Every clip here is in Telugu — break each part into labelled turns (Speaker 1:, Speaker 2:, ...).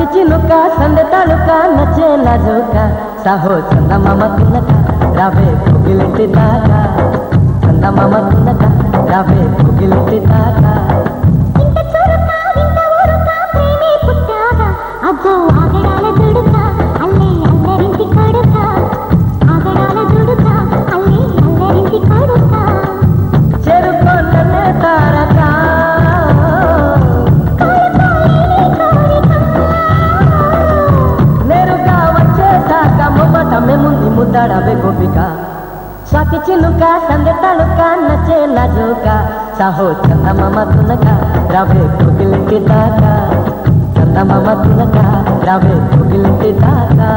Speaker 1: स्वाति चिनुका संदे तालुका नचे नाजुका साहो चंदा मामा तुनका रावे कोगिलिंटी दाका चंदा मामा तुनका रावे कोगिलिंटी दाका
Speaker 2: इंत चुरुका इंत ऊरुका प्रेमे पुट्टागा अज्जो आगडाల దుడుకా అల్లే అల్లరింటి కొడుకా ఆగడాల దుడుకా అల్లే అల్లరింటి కొడుకా
Speaker 1: చెరుకో నన్నే తారకా मुदाड़ावे गोपिका स्वाति चिनुका संदे तालुका नचे नाजुका साहो चंदा मामा तुनका रावे कोगिलिंटी दाका चंदा मामा तुनका रावे कोगिलिंटी दाका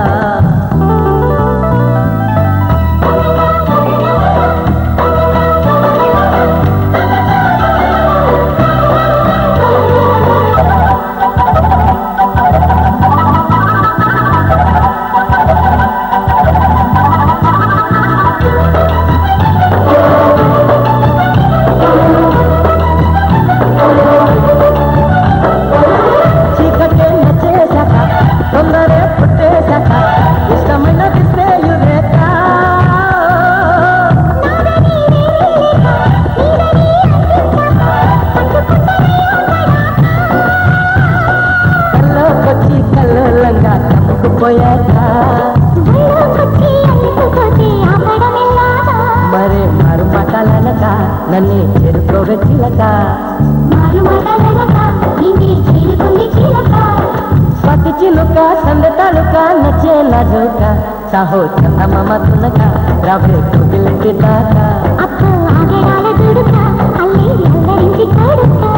Speaker 1: मरे मारू माटालनका नन्नी చేరుకోవే చిలక
Speaker 2: మారు మాటలనకా నిన్నే చేరుకుంది చిలక
Speaker 1: स्वाति चिनुका संदे तालुका नचे नाजुका साहो चंदा मामा तुनका रावे कोगिलिंटी दाका
Speaker 2: అప్పు ఆగడాల దుడుకా అల్లే అల్లరింటి కొడుకా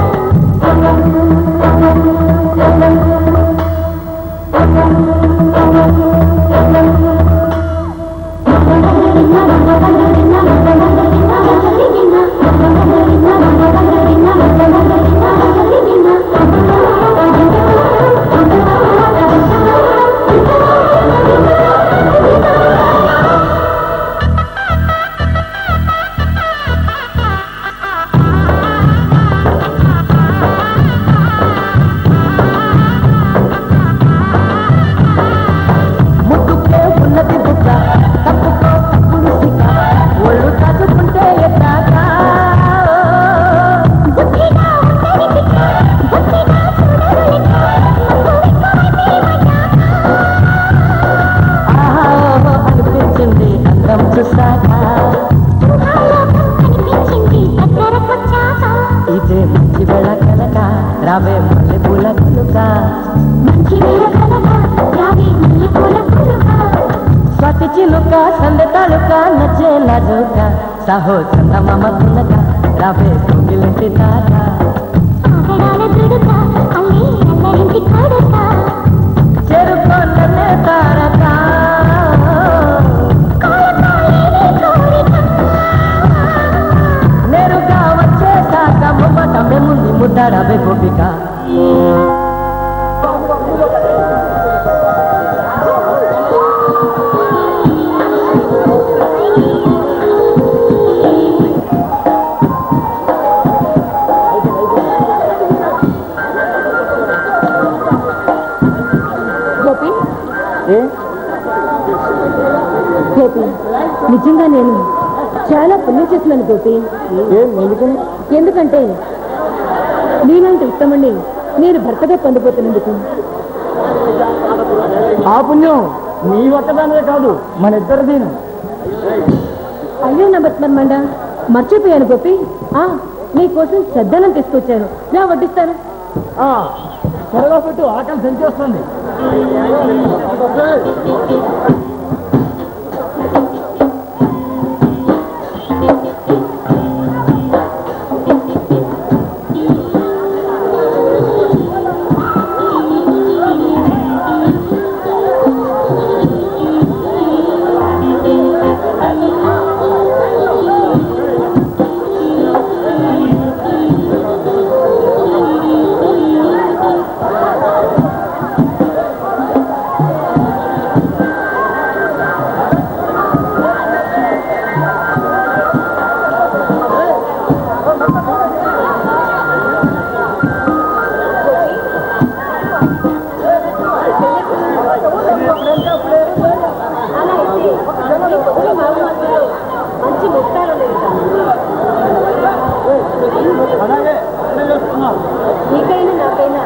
Speaker 1: ఇదే మంచి వేళ కనుక రావే మల్లె పూల కొనుక
Speaker 2: మంచి వేళ కనుక రావే మల్లె పూల కొనుక
Speaker 1: स्वाति चिनुका संदे तालुका नचे नाजुका साहो चंदा मामा तुनका रावे कोगिलिंटी दाका
Speaker 2: ఆగడాల దుడుకా అల్లే అల్లరింటి కొడుకా
Speaker 1: చెరుకో నన్నే తారకా నేరుగా వచ్చేసాక ముమ్మటమే ముందు ముద్దాడవే గోపిక
Speaker 2: గోపి
Speaker 1: గోపి
Speaker 2: నిజంగా నేను చాలా పుణ్యం చేస్తున్నాను గోపి ఎందుకంటే నీలాంటి ఉత్తముణ్ణి నేను భర్తగా పొందబోతున్నందుకు
Speaker 1: ఆ పుణ్యం నీ ఒక్కదానివే కాదు మన ఇద్దరిదీను
Speaker 2: అయ్యో నా బతుమన్మండ మర్చిపోయాను గోపి నీ కోసం శ్రద్ధనం తీసుకొచ్చాను నా వడ్డిస్తాను
Speaker 1: త్వరగా పెట్టు ఆకలి సంచేస్తుంది నీకైనా నాకైనా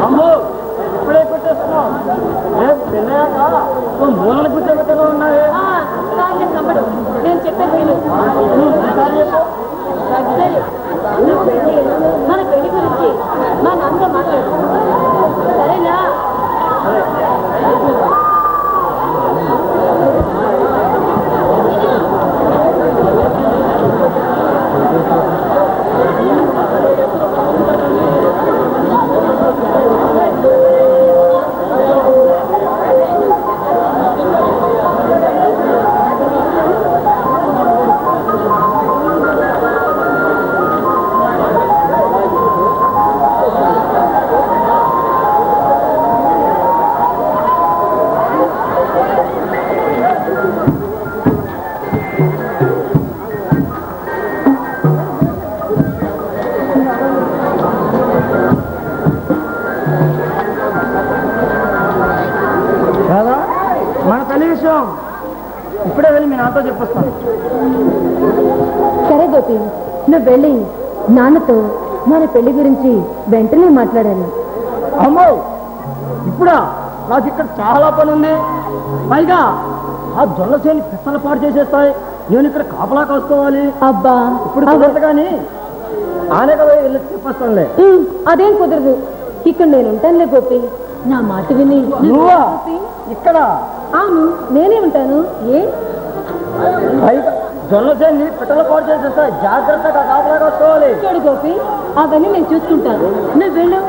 Speaker 3: అమ్మో ఇప్పుడే పెట్టేస్తున్నావు మూలన కూర్చోబెట్టగా ఉన్నాయి
Speaker 1: తమ్ముడు నేను చెప్పేది విను. మన పెళ్లి గురించి మా నాన్నతో మాట్లాడు సరేనా?
Speaker 3: కాదా మన తల్లి విషయం ఇప్పుడే వెళ్ళి మీ నాతో చెప్పొస్తాను.
Speaker 1: సరే గోపి, నువ్వు వెళ్ళి నాన్నతో మన పెళ్లి గురించి వెంటనే మాట్లాడాను.
Speaker 3: అమ్మో ఇప్పుడా? నాకు ఇక్కడ చాలా పని ఉంది. పైగా ఆ జొన్నసేని పిత్తల పాటు చేసేస్తాయి. నేను ఇక్కడ కాపలా కాసుకోవాలి.
Speaker 1: అబ్బా
Speaker 3: ఇప్పుడు కుదరదు కానీ ఆనక వెళ్ళి చెప్పొస్తానులే.
Speaker 1: అదేం కుదరదు. ఇక్కడ నేను ఉంటానులే గోపి, నా మాట విని.
Speaker 3: నువ్వా ఇక్కడ?
Speaker 1: అవును, నేనే ఉంటాను. ఏ
Speaker 3: పైగా జొన్నసేని పిట్టల పాటు చేసేస్తాయి. జాగ్రత్తగా కాపలా కాసుకోవాలి.
Speaker 1: చూడు గోపి, అవన్నీ నేను చూసుకుంటాను. నువ్వు వెళ్ళు.